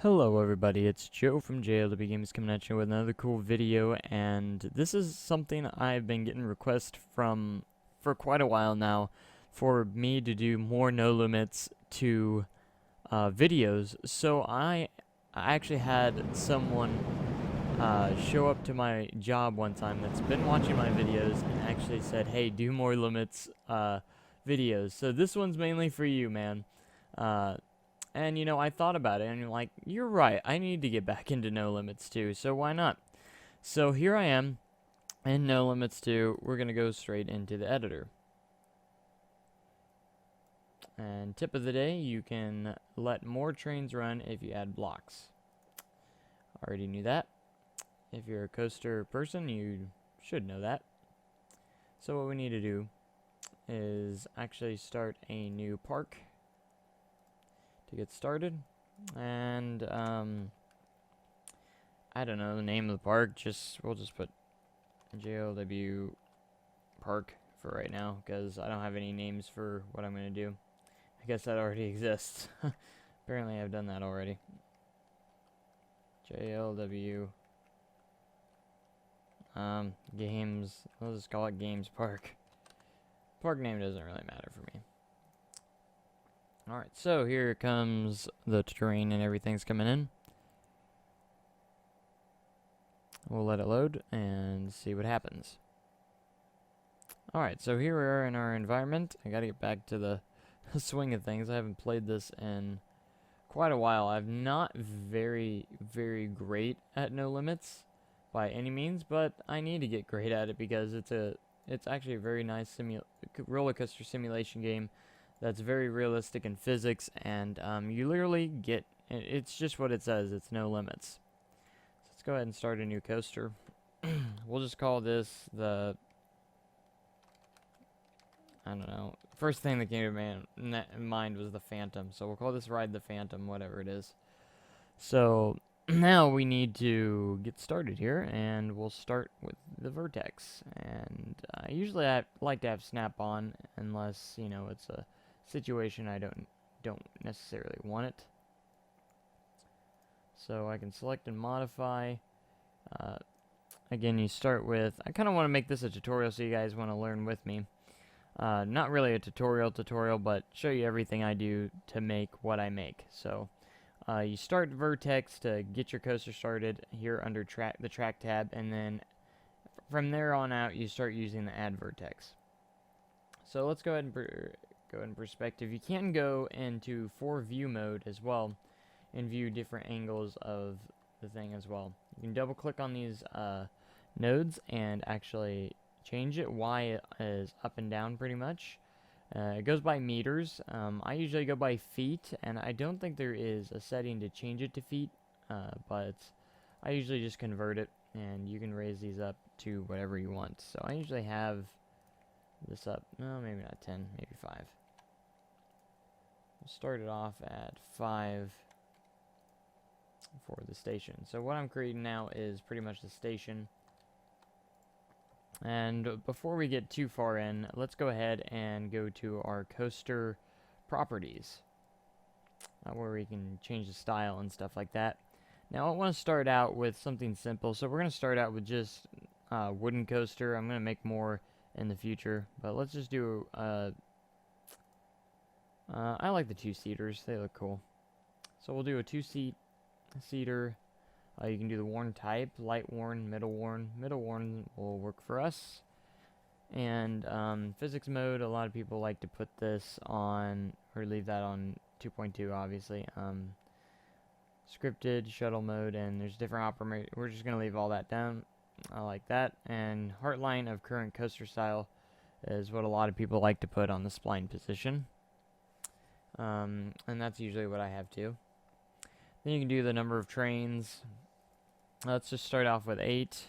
Hello everybody, it's Joe from JLW Games coming at you with another cool video, and this is something I've been getting requests from for quite a while now for me to do more no limits to videos. So I actually had someone show up to my job one time that's been watching my videos and actually said, hey, do more limits videos. So this one's mainly for you, man. And, you know, I thought about it, and you're like, you're right, I need to get back into No Limits 2, so why not? So here I am, in No Limits 2, we're going to go straight into the editor. And tip of the day, you can let more trains run if you add blocks. Already knew that. If you're a coaster person, you should know that. So what we need to do is actually start a new park to get started. And I don't know the name of the park. We'll just put JLW Park for right now because I don't have any names for what I'm gonna do. I guess that already exists. Apparently, I've done that already. JLW Games. Let's just call it Games Park. Park name doesn't really matter for me. Alright, so here comes the terrain and everything's coming in. We'll let it load and see what happens. Alright, so here we are in our environment. I gotta get back to the swing of things. I haven't played this in quite a while. I'm not very great at No Limits by any means, but I need to get great at it because it's actually a very nice roller coaster simulation game that's very realistic in physics, and you literally get, it's just what it says, it's no limits. So let's go ahead and start a new coaster. We'll just call this the, I don't know, first thing that came to mind was the Phantom, so we'll call this ride the Phantom, whatever it is. So now we need to get started here, and we'll start with the vertex. And usually I like to have snap-on unless, you know, it's a situation I don't necessarily want it. So I can select and modify. Again, you start with, I kind of want to make this a tutorial so you guys want to learn with me. Not really a tutorial, but show you everything I do to make what I make. So you start vertex to get your coaster started here under the track tab, and then from there on out you start using the add vertex. So let's go ahead and go in perspective. You can go into 4-view mode as well and view different angles of the thing as well. You can double click on these nodes and actually change it. Y is up and down pretty much. It goes by meters. I usually go by feet, and I don't think there is a setting to change it to feet, but I usually just convert it, and you can raise these up to whatever you want. So I usually have this up, no, maybe not 10, maybe 5. We'll start it off at 5 for the station. So what I'm creating now is pretty much the station. And before we get too far in, let's go ahead and go to our coaster properties, where we can change the style and stuff like that. Now I want to start out with something simple, so we're going to start out with just wooden coaster. I'm going to make more in the future, but let's just do I like the 2-seaters, they look cool. So we'll do a 2-seater. You can do the worn type, light worn, middle worn. Middle worn will work for us. And physics mode, a lot of people like to put this on, or leave that on 2.2, obviously. Scripted, shuttle mode, and there's different operators. We're just going to leave all that down. I like that. And heartline of current coaster style is what a lot of people like to put on the spline position. And that's usually what I have too. Then you can do the number of trains. Let's just start off with 8.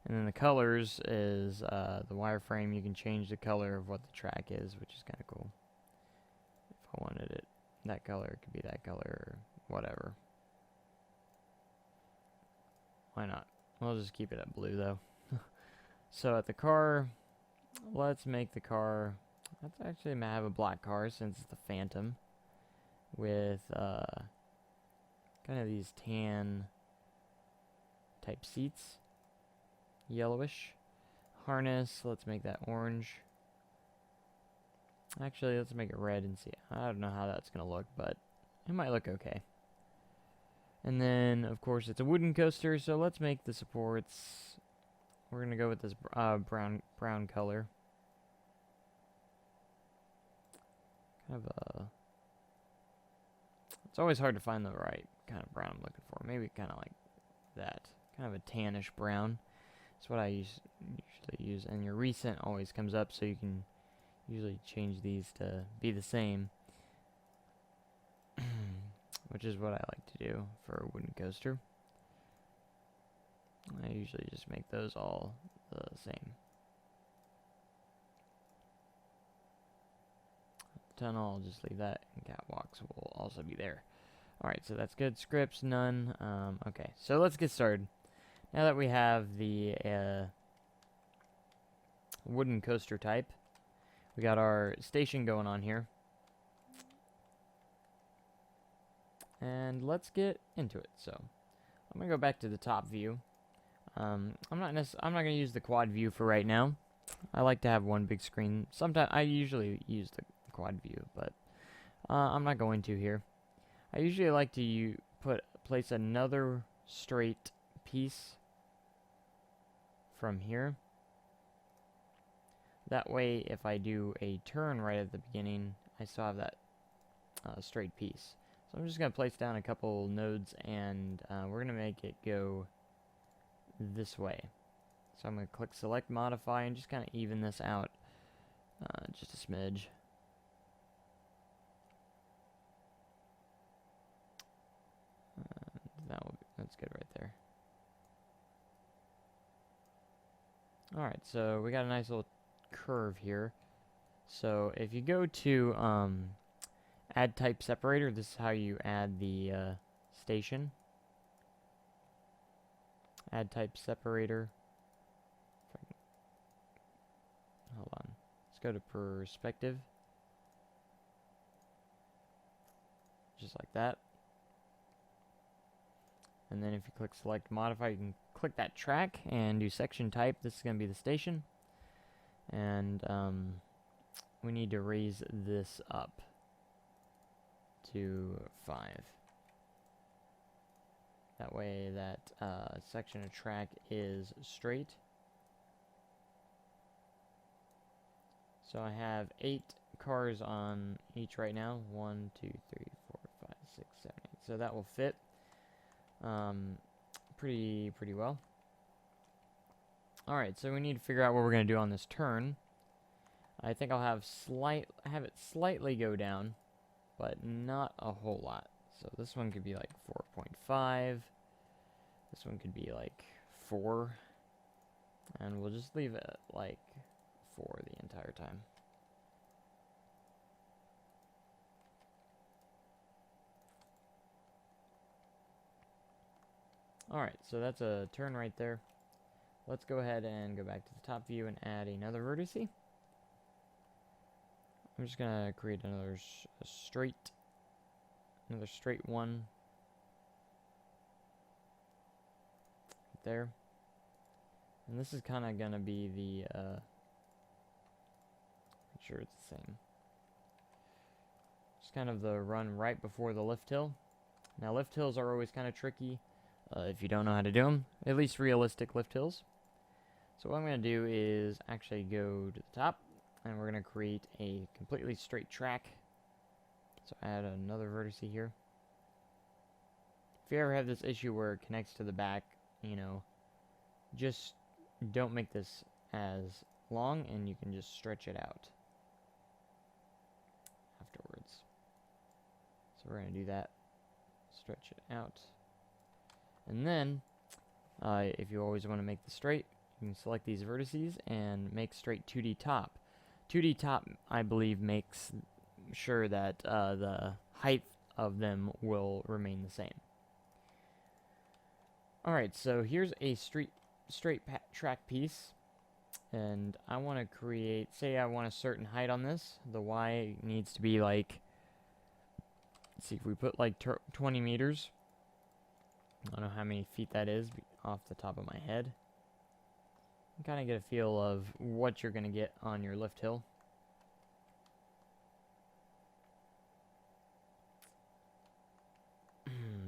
And then the colors is the wireframe. You can change the color of what the track is, which is kind of cool. If I wanted it that color, it could be that color or whatever. Why not? We'll just keep it at blue though. So at the car, let's make the car, let's actually have a black car since it's the Phantom with kind of these tan type seats, yellowish. Harness, let's make that orange. Actually, let's make it red and see. I don't know how that's gonna look, but it might look okay. And then, of course, it's a wooden coaster, so let's make the supports. We're gonna go with this brown color. Kind of a. It's always hard to find the right kind of brown I'm looking for. Maybe kind of like that, kind of a tannish brown. That's what I usually use. And your recent always comes up, so you can usually change these to be the same. Which is what I like to do for a wooden coaster. I usually just make those all the same. Tunnel, I'll just leave that, and catwalks will also be there. Alright, so that's good. Scripts, none. Okay, so let's get started. Now that we have the wooden coaster type, we got our station going on here. And let's get into it. So I'm gonna go back to the top view. I'm not gonna use the quad view for right now. I like to have one big screen. Sometimes I usually use the quad view, but I'm not going to here. I usually like to place another straight piece from here. That way, if I do a turn right at the beginning, I still have that straight piece. So I'm just going to place down a couple nodes, and we're going to make it go this way. So I'm going to click Select Modify and just kind of even this out just a smidge. That's good right there. Alright, so we got a nice little curve here. So if you go to add type separator, this is how you add the station. Add type separator. Hold on. Let's go to perspective. Just like that. And then if you click select modify, you can click that track and do section type. This is going to be the station. And we need to raise this up to 5. That way that section of track is straight. So I have 8 cars on each right now. 1, 2, 3, 4, 5, 6, 7, 8. So that will fit pretty well. Alright, so we need to figure out what we're going to do on this turn. I think I'll have it slightly go down, but not a whole lot. So this one could be like 4.5. This one could be like 4. And we'll just leave it like 4 the entire time. Alright, so that's a turn right there. Let's go ahead and go back to the top view and add another vertice. I'm just gonna create another straight one there, and this is kind of gonna be the make sure it's the same. Just kind of the run right before the lift hill. Now lift hills are always kind of tricky if you don't know how to do them, at least realistic lift hills. So what I'm gonna do is actually go to the top, and we're going to create a completely straight track. So add another vertex here. If you ever have this issue where it connects to the back, you know, just don't make this as long, and you can just stretch it out afterwards. So we're going to do that. Stretch it out. And then, if you always want to make the straight, you can select these vertices and make straight 2D top. 2D top, I believe, makes sure that the height of them will remain the same. Alright, so here's a straight track piece, and I want to create, say I want a certain height on this. The Y needs to be like, let's see, if we put like 20 meters, I don't know how many feet that is off the top of my head. Kind of get a feel of what you're going to get on your lift hill.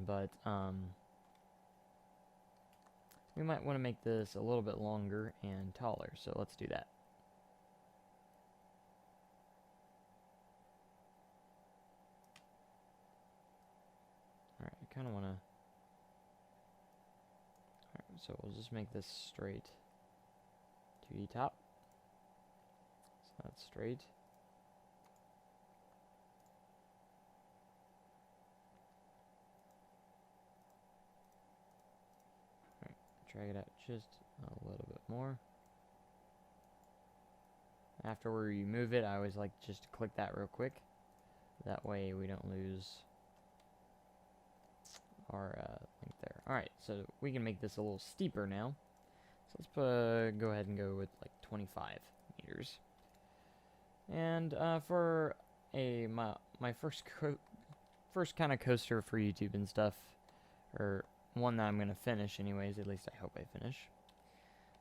But we might want to make this a little bit longer and taller, so let's do that. Alright, I kind of want to... Alright, so we'll just make this straight. 2D top. So that's straight. Drag it out just a little bit more. After we remove it, I always like just to click that real quick. That way we don't lose our link there. Alright, so we can make this a little steeper now. So let's go ahead and go with like 25 meters. And for my first kind of coaster for YouTube and stuff, or one that I'm going to finish anyways, at least I hope I finish.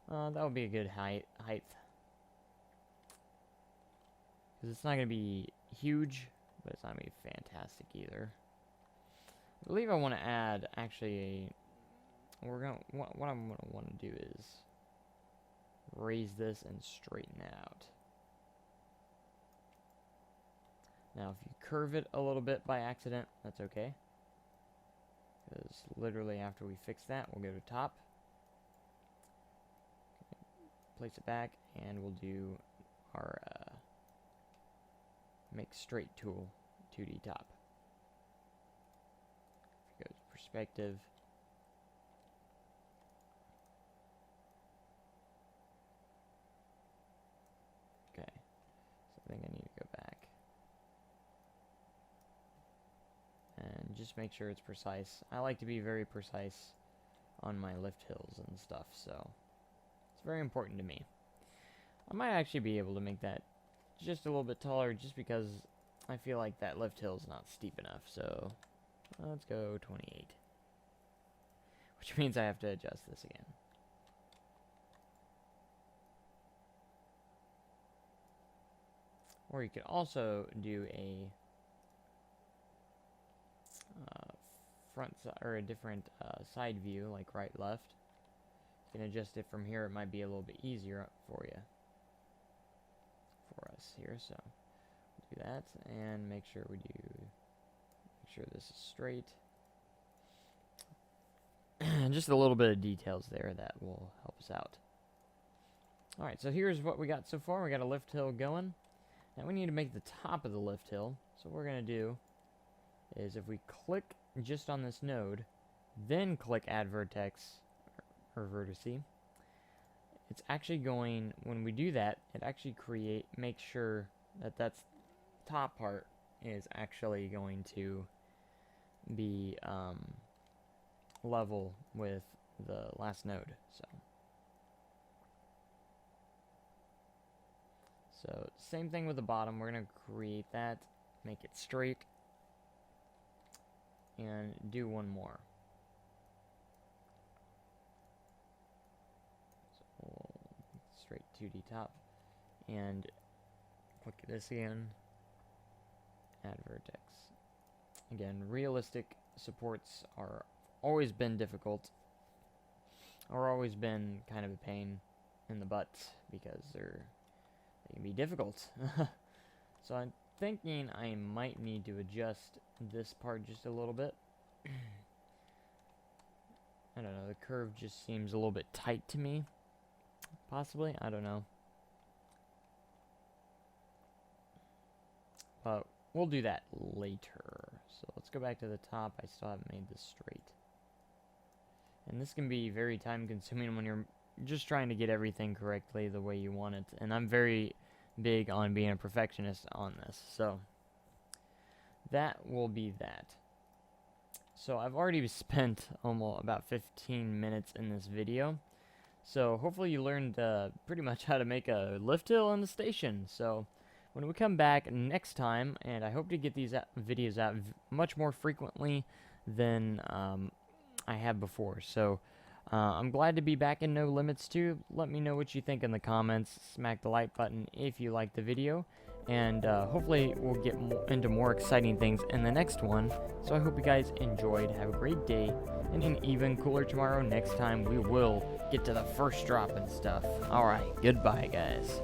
That would be a good height. Because it's not going to be huge, but it's not going to be fantastic either. I believe I want to add, actually, what I'm going to want to do is raise this and straighten it out. Now, if you curve it a little bit by accident, that's okay. Because literally after we fix that, we'll go to top, place it back, and we'll do our make straight tool 2D top. Go to perspective. Okay, so I think I need to go back. And just make sure it's precise. I like to be very precise on my lift hills and stuff, so it's very important to me. I might actually be able to make that just a little bit taller just because I feel like that lift hill is not steep enough, so let's go 28. Which means I have to adjust this again. Or you could also do a or a different side view, like right left. You can adjust it from here. It might be a little bit easier for us here. So we'll do that and make sure this is straight. Just a little bit of details there that will help us out. Alright, so here's what we got so far. We got a lift hill going. Now we need to make the top of the lift hill. So what we're going to do is if we click just on this node, then click add vertex or vertice, it's actually going, when we do that, it actually make sure that that's top part is actually going to be level with the last node. So same thing with the bottom. We're going to create that, make it straight, and do one more. So we'll straight 2D top, and click this again, add vertex. Again, realistic supports are always been difficult, or always been kind of a pain in the butt because they can be difficult. So I'm thinking I might need to adjust this part just a little bit. I don't know, the curve just seems a little bit tight to me. Possibly, I don't know. But we'll do that later. So let's go back to the top. I still haven't made this straight. And this can be very time consuming when you're just trying to get everything correctly the way you want it. And I'm very big on being a perfectionist on this. So that will be that. So I've already spent almost about 15 minutes in this video. So hopefully you learned pretty much how to make a lift hill in the station. So when we come back next time, and I hope to get these videos out much more frequently than I have before. So I'm glad to be back in No Limits too. Let me know what you think in the comments. Smack the like button if you liked the video. And hopefully we'll get into more exciting things in the next one. So I hope you guys enjoyed. Have a great day. And an even cooler tomorrow. Next time we will get to the first drop and stuff. Alright, goodbye guys.